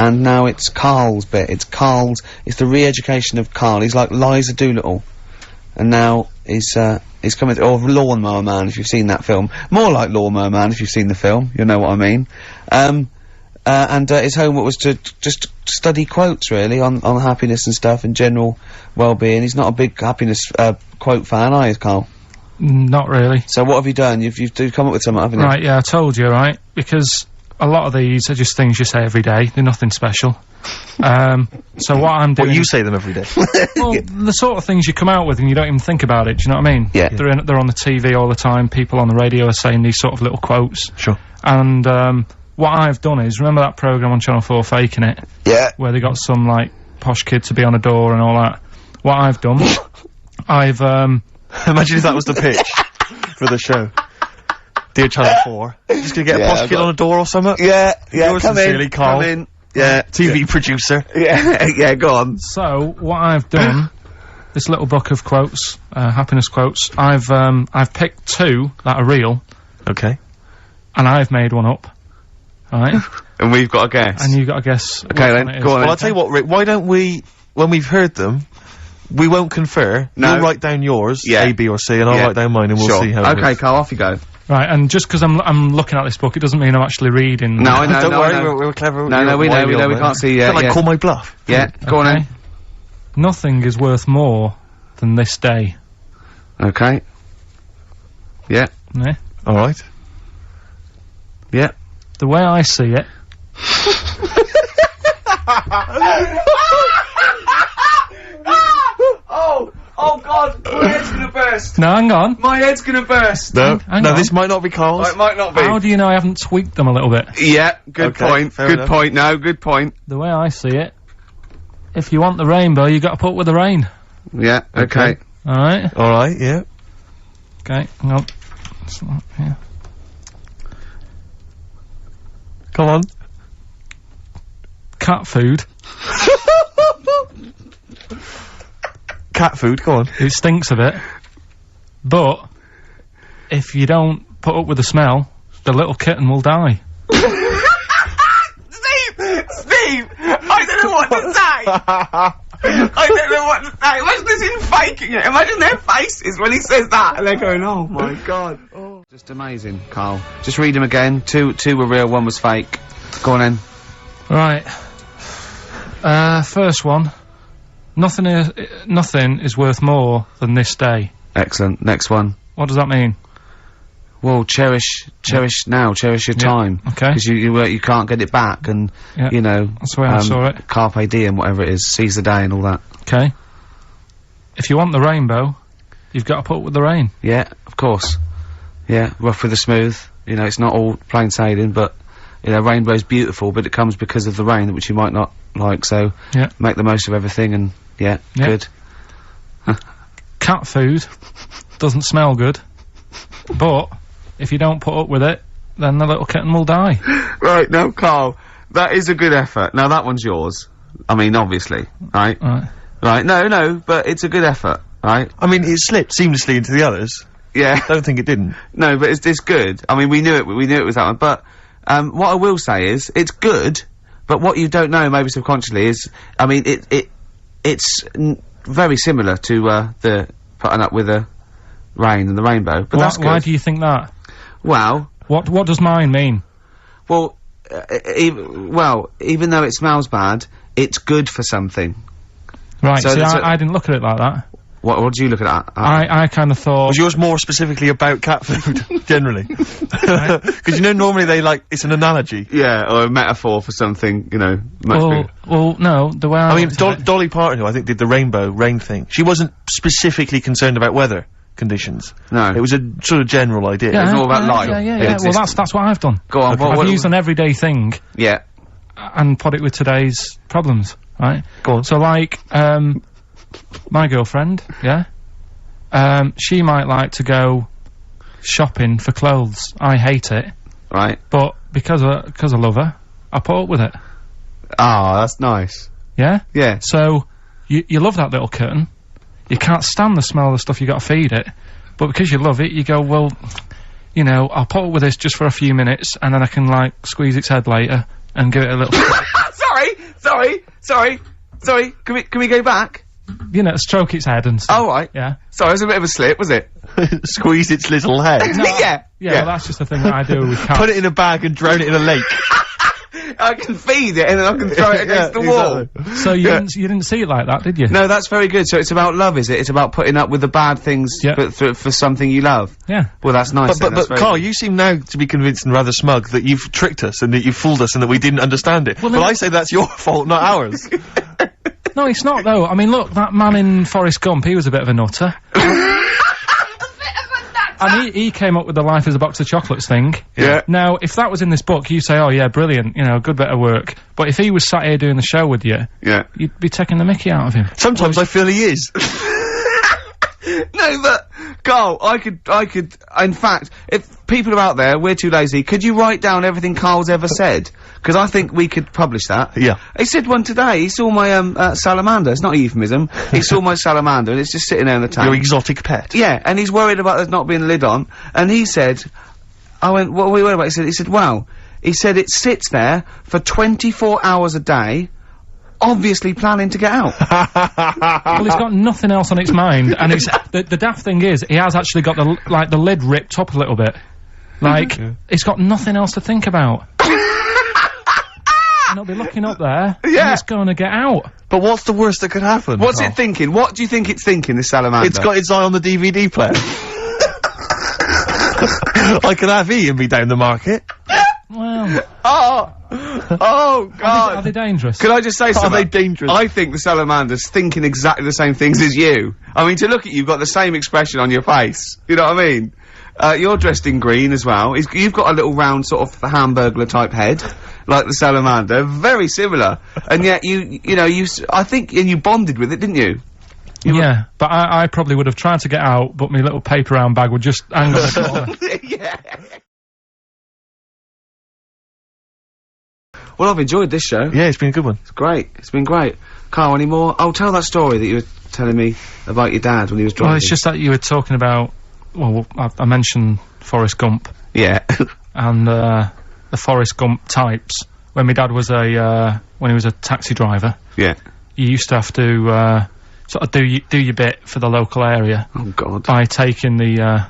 and now it's Karl's bit. It's the re-education of Karl. He's like Liza Doolittle. And now he's coming to, or Lawnmower Man, if you've seen that film. More like Lawnmower Man, if you've seen the film. You'll know what I mean. And his homework was to just study quotes, really, on happiness and stuff, and general well-being. He's not a big happiness, quote fan, are you, Karl? Not really. So what have you done? You've come up with something, haven't you? Right, yeah, I told you, right? Because a lot of these are just things you say every day. They're nothing special. So what I'm doing... Well, you say them every day. Well, the sort of things you come out with and you don't even think about it, do you know what I mean? Yeah. They're on the TV all the time, people on the radio are saying these sort of little quotes. Sure. And, what I've done is, remember that programme on Channel 4, Faking It? Yeah. Where they got some, like, posh kid to be on a door and all that. What I've done, I've, Imagine if that was the pitch for the show. Dear Channel 4, just gonna get a posh kid on a door or something? Yeah, Yours sincerely, Karl. come in. Yeah. TV producer. Yeah, yeah, go on. So, what I've done, this little book of quotes, happiness quotes, I've picked 2 that are real. Okay. And I've made one up. Right? And we've got to guess. And you've got to guess. Okay then, go on. Well, I'll tell you what, Rick, why don't we, when we've heard them, we won't confer. No. You'll write down yours, Yeah. A, B or C, and I'll write down mine and we'll see how it Okay, goes. Karl, off you go. Right, and just because I'm looking at this book, it doesn't mean I'm actually reading. No, I know, Don't no, worry, I know. we're clever. No, we know, we can't see yet. Can I call my bluff? Yeah, go on then. Nothing is worth more than this day. Okay. Yeah. Yeah? Alright. Yeah. The way I see it... Oh God, my head's gonna burst. No, hang on. My head's gonna burst. No, Hang no, on. this might not be Karl's. It might not be. How do you know I haven't tweaked them a little bit? Yeah, good Okay, point. fair Good enough. point. No, good point. The way I see it, if you want the rainbow, you got to put with the rain. Yeah. Okay. Alright? Alright, yeah. Okay, hang on. Yeah. Come on. Cat food. Cat food, go on. It stinks a bit. But, if you don't put up with the smell, the little kitten will die. Steve! I don't know what to say! I don't know what to say. Imagine this in faking it. Imagine their faces when he says that and they're going, oh my God. Oh. Just amazing, Karl. Just read them again. Two were real, one was fake. Go on then. Right. First one. Nothing is worth more than this day. Excellent. Next one. What does that mean? Well, cherish now, cherish your time. Okay. Because you can't get it back, and, you know. That's the way I saw it. Carpe diem, whatever it is, seize the day and all that. Okay. If you want the rainbow, you've got to put up with the rain. Yeah, of course. Yeah, rough with the smooth. You know, it's not all plain sailing, but, you know, rainbow's beautiful, but it comes because of the rain, which you might not like, so. Yeah. Make the most of everything, and, good. Cat food doesn't smell good, but if you don't put up with it, then the little kitten will die. Right, now, Karl, that is a good effort. Now, that one's yours. I mean, obviously, right? Right, no, but it's a good effort, right? I mean, it slipped seamlessly into the others. Yeah. Don't think it didn't. No, but it's good. I mean, we knew it was that one, but, what I will say is, it's good, but what you don't know, maybe subconsciously, is, I mean, it's very similar to, the putting up with the rain and the rainbow, but that's good. Why do you think that? Well... What does mine mean? Well, even though it smells bad, it's good for something. Right, So see, there's I didn't look at it like that. What do you look at that? I kind of thought... Was yours more specifically about cat food, generally? Because you know, normally it's an analogy. Yeah, or a metaphor for something, you know, much bigger. Well, no, the way I mean, looked at it- Dolly Parton, who I think did the rain thing, she wasn't specifically concerned about weather conditions. No. It was a sort of general idea. It's all about life. Yeah. Well, that's what I've done. Go on, I've used an everyday thing Yeah. and put it with today's problems, right? Go on. So, like, my girlfriend, she might like to go shopping for clothes. I hate it. Right. But because I love her, I put up with it. Ah, that's nice. Yeah? Yeah. So, you love that little kitten. You can't stand the smell of the stuff you gotta feed it. But because you love it, you go, well, you know, I'll put up with this just for a few minutes, and then I can, like, squeeze its head later and give it a little... Sorry! Sorry. Can we go back? You know, stroke its head and stuff. Oh, right. Yeah. Sorry, it was a bit of a slip, was it? Squeeze its little head. Yeah. Well, that's just the thing that I do with cats. Put it in a bag and drown it in a lake. I can feed it and then I can throw it against the wall. Exactly. So you didn't see it like that, did you? No, that's very good. So it's about love, is it? It's about putting up with the bad things for something you love. Yeah. Well, that's nice. But Karl, you seem now to be convinced and rather smug that you've tricked us and that you've fooled us and that we didn't understand it. Well, I say that's your fault, not ours. No, it's not though. I mean, look, that man in Forrest Gump, he was a bit of a nutter. And he came up with the life as a box of chocolates thing. Yeah. Now, if that was in this book, you say, oh yeah, brilliant, you know, good bit of work. But if he was sat here doing the show with you, you'd be taking the mickey out of him. Sometimes I feel he is. No, but Karl, I could. In fact, if people are out there, we're too lazy. Could you write down everything Karl's ever said? Because I think we could publish that. Yeah. He said one today. He saw my salamander. It's not a euphemism. He saw my salamander, and it's just sitting there in the tank. Your exotic pet. Yeah, and he's worried about there not being a lid on. And he said, I went, what are we worried about? He said, well, he said it sits there for 24 hours a day, obviously planning to get out. Well, it's got nothing else on its mind, and it's the daft thing is, he has actually got the lid ripped up a little bit. Like, it's got nothing else to think about. And it'll be looking up there, and it's gonna get out. But what's the worst that could happen? What's it thinking? What do you think it's thinking, this salamander? It's got its eye on the DVD player. I can have Ian be down the market. Well... Oh, God. Are they dangerous? Could I just say something? Are they dangerous? I think the salamander's thinking exactly the same things as you. I mean, to look at you, you've got the same expression on your face. You know what I mean? You're dressed in green as well. You've got a little round sort of Hamburglar type head, like the salamander. Very similar. And yet I think, and you bonded with it, didn't you? Yeah, but I probably would have tried to get out, but my little paper round bag would just hang on the corner. Yeah. Well, I've enjoyed this show. Yeah, it's been a good one. It's great. It's been great. Karl, any more? Oh, tell that story that you were telling me about your dad when he was driving. Well, it's just that you were talking about, well, I mentioned Forrest Gump. Yeah. And, the Forrest Gump types. When my dad was when he was a taxi driver. Yeah. You used to have to, sort of do your bit for the local area. Oh, God. By taking the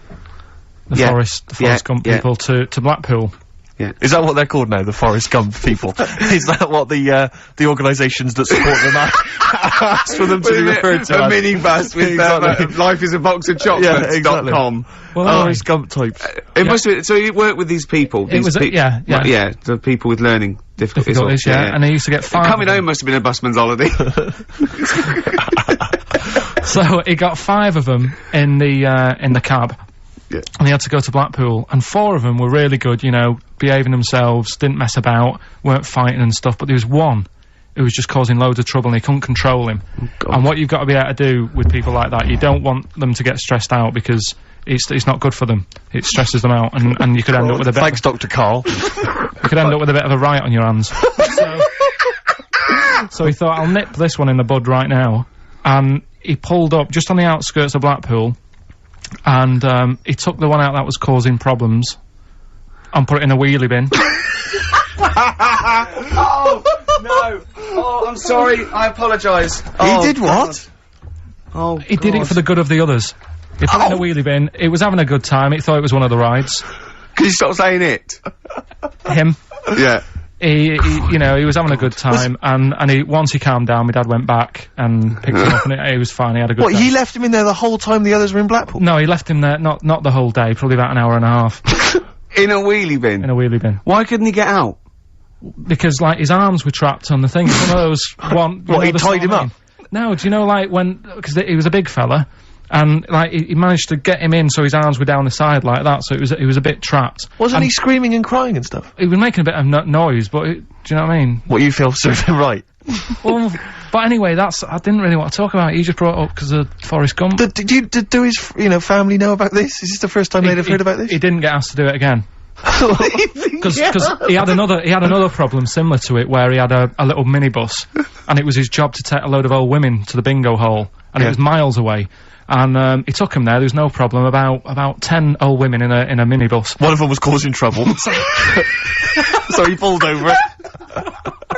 Forrest Gump people to Blackpool. Yeah. Is that what they're called now, the Forrest Gump people? Is that what the organisations that support them ask for them to be referred to? A minibus with Life is a Box of Chocolates.com. Well, Forrest Gump types. It must be, so you work with these people? Yeah, the people with learning difficulties. And they used to get 5 Coming home must have been a busman's holiday. So he got 5 of them in the cab. Yeah. And he had to go to Blackpool, and 4 of them were really good, you know, behaving themselves, didn't mess about, weren't fighting and stuff, but there was one who was just causing loads of trouble and he couldn't control him. Oh, and what you've got to be able to do with people like that, you don't want them to get stressed out because it's not good for them. It stresses them out, and you could end up with a bit Thanks, Dr. Karl. You could end up with a bit of a riot on your hands. So he thought, I'll nip this one in the bud right now, and he pulled up just on the outskirts of Blackpool, and he took the one out that was causing problems and put it in a wheelie bin. Oh, no. Oh, I'm sorry. I apologise. He did what? Oh, he did it for the good of the others. He put it in a wheelie bin. It was having a good time. It thought it was one of the rides. Could you stop saying it? Him. Yeah. He was having a good time, and once he calmed down, my dad went back and picked him up, and he was fine. He had a good time. What, he left him in there the whole time the others were in Blackpool? No, he left him there, not the whole day, probably about an hour and a half. In a wheelie bin? In a wheelie bin. Why couldn't he get out? Because, like, his arms were trapped on the thing. One of those, What, he tied him up? No, do you know, like, because he was a big fella, and, like, he managed to get him in so his arms were down the side like that, so he was a bit trapped. Wasn't he screaming and crying and stuff? He was making a bit of noise, but, do you know what I mean? What, you feel served him right? Well, but anyway, I didn't really want to talk about it. He just brought it up because of Forrest Gump. Did his, family know about this? Is this the first time they'd have heard about this? He didn't get asked to do it again. Because he had another problem similar to it where he had a little minibus, and it was his job to take a load of old women to the bingo hall, and it was miles away. And he took him there. There was no problem. About 10 old women in a minibus. One of them was causing trouble, so he pulled over it.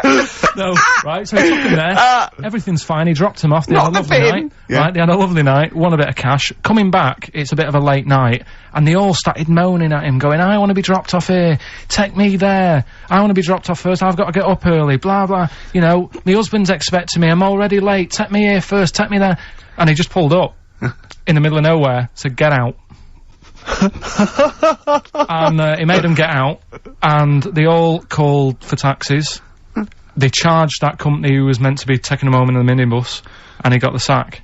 No, right, so he took him there, everything's fine, he dropped him off, they had a lovely night, right, they had a lovely night, won a bit of cash, coming back, it's a bit of a late night, and they all started moaning at him, going, I want to be dropped off here, take me there, I want to be dropped off first, I've got to get up early, blah blah, you know, my husband's expecting me, I'm already late, take me here first, take me there, and he just pulled up, in the middle of nowhere, said, get out. And he made them get out, and they all called for taxis. They charged that company who was meant to be taking him home in the minibus, and he got the sack.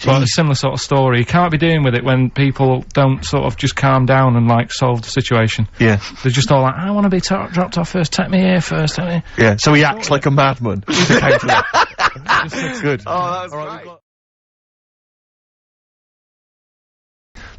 But a similar sort of story. You can't be dealing with it when people don't sort of just calm down and, like, solve the situation. Yeah. They're just all like, I want to be dropped off first, take me here first, take me... Yeah, so he acts like a madman. Good. Oh, that's right.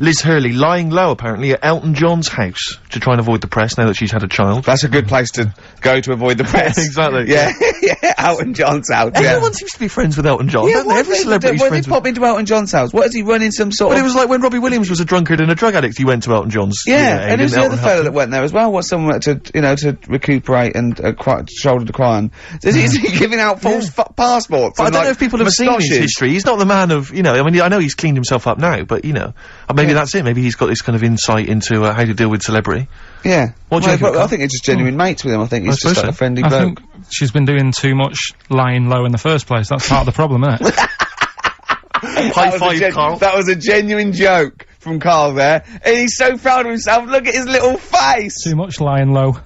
Liz Hurley lying low, apparently, at Elton John's house to try and avoid the press now that she's had a child. That's a good place to go to avoid the press. Exactly. Yeah, yeah, Elton John's house, Everyone seems to be friends with Elton John, don't they? Every celebrity's When friends did he pop into Elton John's house? What is he running some sort Well, of... it was like when Robbie Williams was a drunkard and a drug addict, he went to Elton John's. Yeah, and who's the Elton other fella Hutton. that went there as well? What's someone to, you know, to recuperate and shoulder to cry on? Is he giving out false passports? But I and, don't know like, if people have seen his moustaches? history. He's not the man of, you know, I mean, I know he's cleaned himself up now, but, you know, maybe that's it. Maybe he's got this kind of insight into how to deal with celebrity. Yeah. What do you think, I think it's just genuine mates with him. I think he's just suppose like a so. friendly I bloke. think she's been doing too much lying low in the first place. That's part of the problem, isn't it? High five, Karl. That was a genuine joke from Karl there. And he's so proud of himself. Look at his little face. Too much lying low.